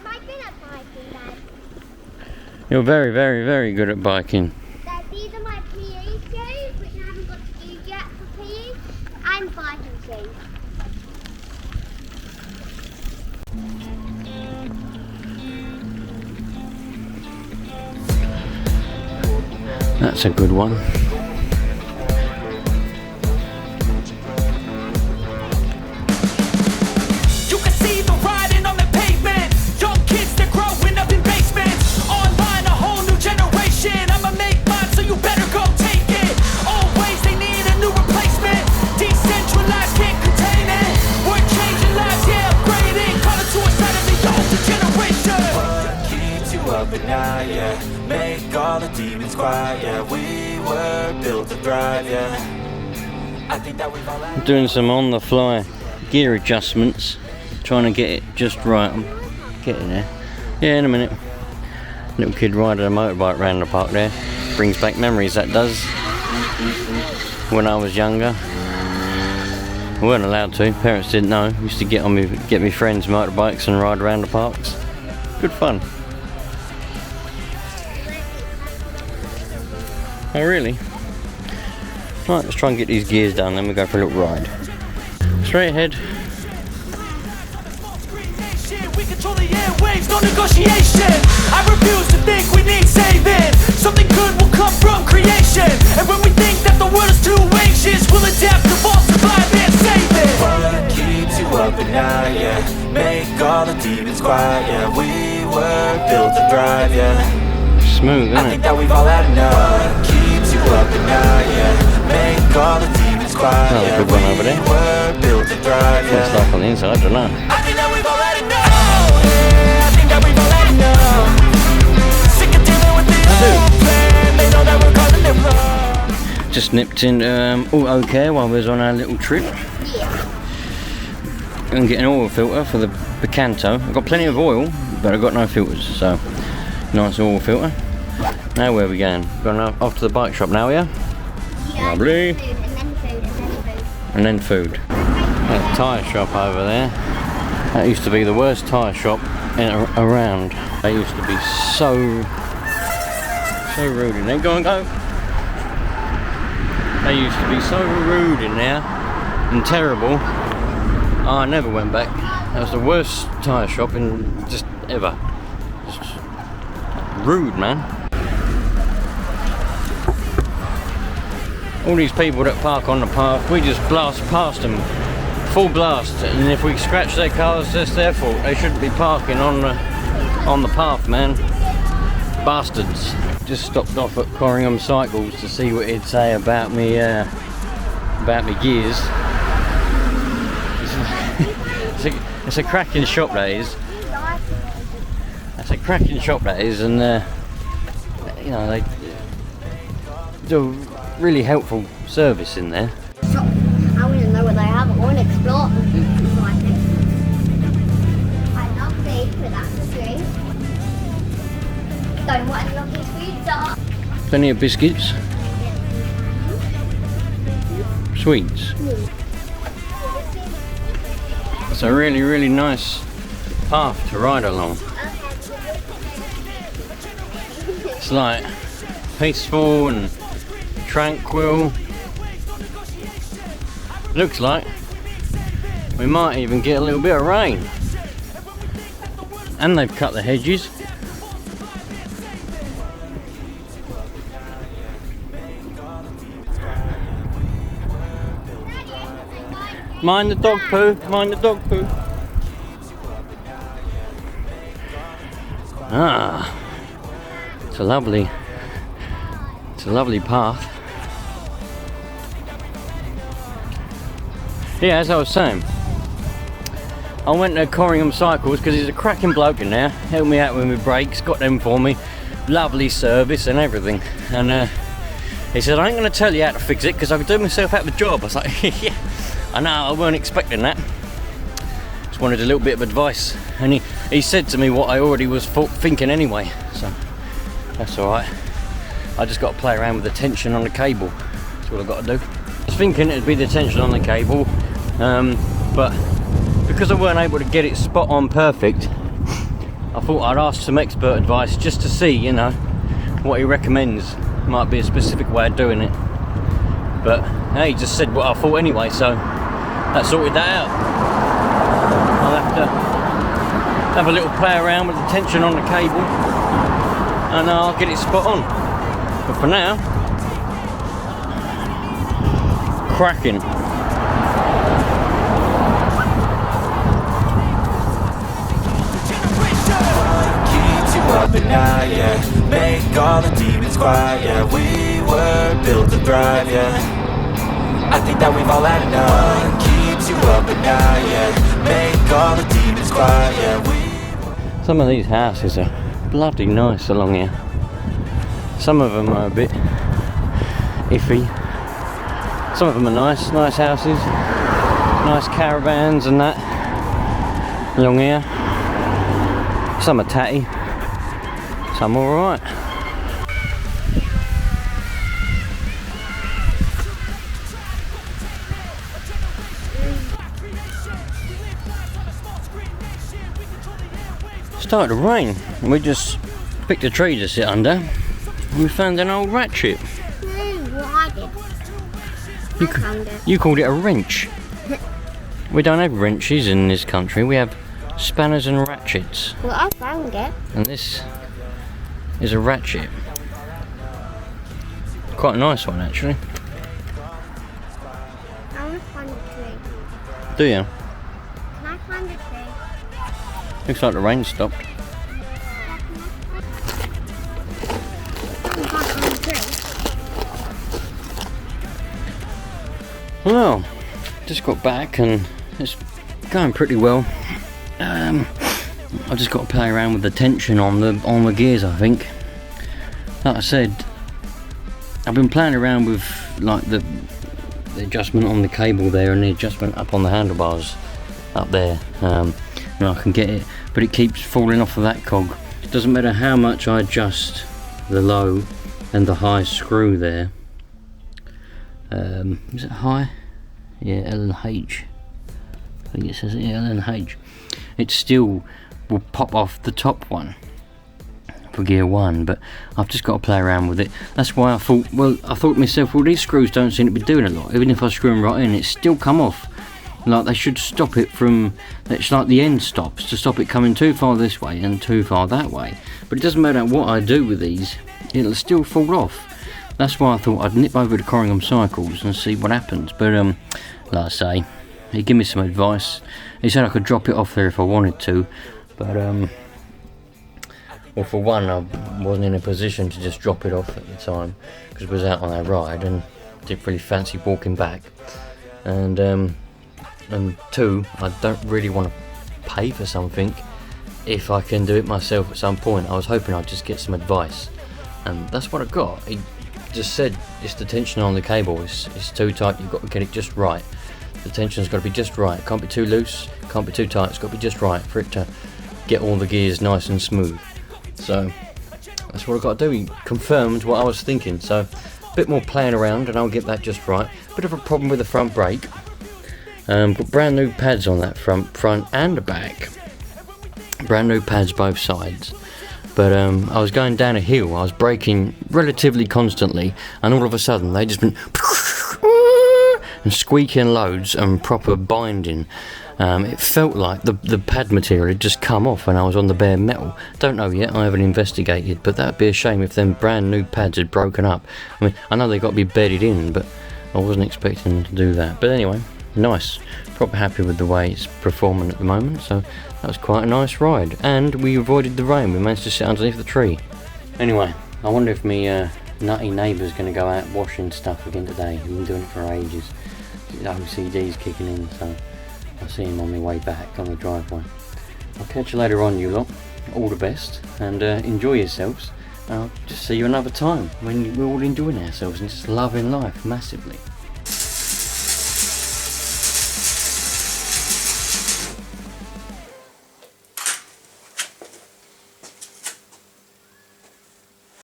Am I good at biking, Dad? You're very, very, very good at biking. Dad, these are my PE shoes, which I haven't got to use yet for PE, and biking shoes. That's a good one. You can see the riding on the pavement. Young kids, they're growing up in basements. Online, a whole new generation. I'ma make mine, so you better go take it. Always, they need a new replacement. Decentralized, can't contain it. We're changing lives, yeah, upgrading. Call it suicide of the older generation. What keeps you up at night, yeah? Make all the demons quiet, yeah. We were built to thrive, yeah. I think that we've all had. Doing some on the fly gear adjustments, trying to get it just right. I'm getting there. Yeah, in a minute. Little kid riding a motorbike around the park there. Brings back memories, that does. When I was younger, I weren't allowed to. Parents didn't know. Used to get me friends' motorbikes and ride around the parks. Good fun. Oh really? Right, let's try and get these gears done, then we'll go for a little ride. Straight ahead. We control the airwaves, no negotiation. I refuse to think we need saving. Something good will come from creation. And when we think that the world is too anxious, we'll adapt, evolve, survive, and save it. What keeps you up at night, yeah? Make all the demons quiet, yeah. We were built to thrive, yeah. Smooth, isn't I think that we've all had enough. What keeps you up at night, yeah? Make all the demons quiet, Another yeah. good one over there. We were built to thrive, yeah. What's stuff on the inside, I don't know. I think that we've all had enough. Yeah, I think that we've all had enough. Sick of dealing with the old plan. They know that we're calling it wrong. Just nipped in Auto Care while we was on our little trip. And get an oil filter for the Picanto. I've got plenty of oil, but I've got no filters, so nice oil filter. Now where are we going? Going off to the bike shop now, yeah? Yeah, Lovely. food, and then food, and then food. And then food. That tyre shop over there. That used to be the worst tyre shop around. They used to be so rude in there. Go on, go. They used to be so rude in there and terrible. I never went back. That was the worst tyre shop in just ever. Just rude, man. All these people that park on the path, we just blast past them, full blast, and if we scratch their cars, that's their fault. They shouldn't be parking on the path, man. Bastards. Just stopped off at Corringham Cycles to see what he'd say about me gears. It's a cracking shop, that is. That's a cracking shop, that is, and you know, they do really helpful service in there. Shop. I want to know what they have. I want to explore. I love food, but that's the food. Don't want to love these foods are. Plenty of biscuits. Sweets. It's a really, really nice path to ride along. It's like peaceful and tranquil. Looks like we might even get a little bit of rain. And they've cut the hedges. Mind the dog poo, mind the dog poo. Ah, it's a lovely path. Yeah, as I was saying, I went to Corringham Cycles because he's a cracking bloke in there. Helped me out with my brakes, got them for me. Lovely service and everything. And he said, I ain't going to tell you how to fix it because I could do myself out of a job. I was like, yeah, I know, I weren't expecting that. Just wanted a little bit of advice. And he said to me what I already was thinking anyway. So that's alright. I just got to play around with the tension on the cable. That's what I've got to do. I was thinking it'd be the tension on the cable. But because I weren't able to get it spot on perfect, I thought I'd ask some expert advice just to see, you know, what he recommends. Might be a specific way of doing it. But hey, he just said what I thought anyway, so that sorted that out. I'll have to have a little play around with the tension on the cable and I'll get it spot on. But for now, cracking. Keeps you up at night, yeah. Make all the demons quiet, yeah. We were built to thrive, yeah. I think that we've all had enough. Keeps you up at night, yeah. Make all the demons quiet, yeah. Some of these houses are bloody nice along here. Some of them are a bit iffy. Some of them are nice houses, nice caravans and that along here. Some are tatty, some are alright. Started to rain and we just picked a tree to sit under and we found an old ratchet. You called it a wrench. We don't have wrenches in this country, we have spanners and ratchets. Well, I found it. And this is a ratchet. Quite a nice one actually. I want to find a tree. Do you? Can I find a tree? Looks like the rain stopped. I can't find a tree. Well, just got back and it's going pretty well. I've just got to play around with the tension on the gears, I think. Like I said, I've been playing around with like the adjustment on the cable there and the adjustment up on the handlebars up there. And I can get it, but it keeps falling off of that cog. It doesn't matter how much I adjust the low and the high screw there. Is it high? Yeah, L and H. I think it says L and H. It still will pop off the top one for gear 1, but I've just got to play around with it. That's why I thought to myself, well, these screws don't seem to be doing a lot. Even if I screw them right in, it's still come off. Like they should stop it from, it's like the end stops to stop it coming too far this way and too far that way. But it doesn't matter what I do with these, it'll still fall off. That's why I thought I'd nip over to Corringham Cycles and see what happens. But like I say, he gave me some advice. He said I could drop it off there if I wanted to, but well, for one, I wasn't in a position to just drop it off at the time because I was out on our ride and didn't really fancy walking back. And two, I don't really want to pay for something if I can do it myself at some point. I was hoping I'd just get some advice, and that's what I got. He just said it's the tension on the cable, it's too tight, you've got to get it just right. The tension's got to be just right, it can't be too loose, can't be too tight, it's got to be just right for it to get all the gears nice and smooth. So that's what I've got to do. He confirmed what I was thinking, so a bit more playing around and I'll get that just right. Bit of a problem with the front brake. Got brand new pads on that front and the back. Brand new pads both sides. But I was going down a hill, I was braking relatively constantly, and all of a sudden they just been and squeaking loads and proper binding. It felt like the pad material had just come off when I was on the bare metal. Don't know yet, I haven't investigated, but that'd be a shame if them brand new pads had broken up. I mean, I know they got to be bedded in, but I wasn't expecting them to do that. But anyway, nice. Proper happy with the way it's performing at the moment, so that was quite a nice ride. And we avoided the rain, we managed to sit underneath the tree. Anyway, I wonder if me nutty neighbour's going to go out washing stuff again today. He's been doing it for ages. His OCD's kicking in, so I'll see him on my way back on the driveway. I'll catch you later on, you lot. All the best, and enjoy yourselves. I'll just see you another time when we're all enjoying ourselves and just loving life massively.